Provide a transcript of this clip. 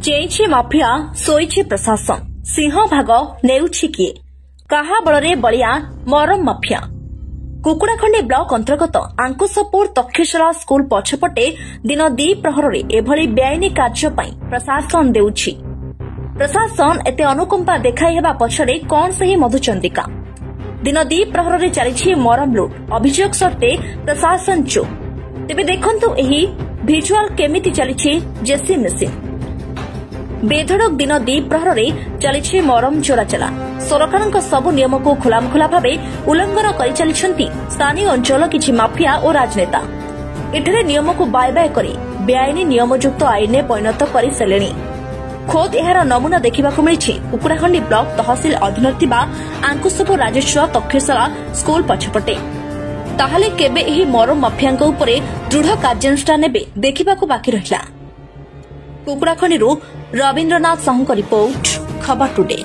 चेईछि mafia सोईछि प्रशासन सिंह भाग नेउछि किए काहा बଳରେ बलिया मरम माफिया। कुकुड़ाखंडी ब्लॉक अंतर्गत आंकुशपुर तक्षशिला स्कूल पछपटे दिन 2 प्रहर एभली बेआईनी कार्य प्रशासन देउछि। प्रशासन एते अनुकंपा देखाई हेबा पछरे कौन सही मधुचंदिका। दिन 2 प्रहर चली मरम लुट अभियोग सत्ते प्रशासन चुप। तेबे देखंतु एही भिजुआल केमिति चली जेसी मेसिन। बेधड़क दिन 2 प्रहर चली मरम चोराचला। सरकार सबु नियम को खोलामखोला भाव उल्लंघन कर चली स्थानीय अंचल किछि माफिया और राजनेता। एठरे नियम को बाय बाय करी बेआईनी नियमयुक्त आईन में परिणत कर सारे। खोद एहार नमूना देखा मिली कुकुड़ाखंडी ब्लॉक तहसिल अधीन थिबा आंकुशपुर राजेश्वर तक्षशिला स्कूल पछपटे। ताहले केबे एही मरम माफिया उपरे दृढ़ कार्यानुष्ठान नेबे देखिबाकू बाकी रहिला। कुकुड़ाखंडी रवीन्द्रनाथ साहू रिपोर्ट खबर टुडे।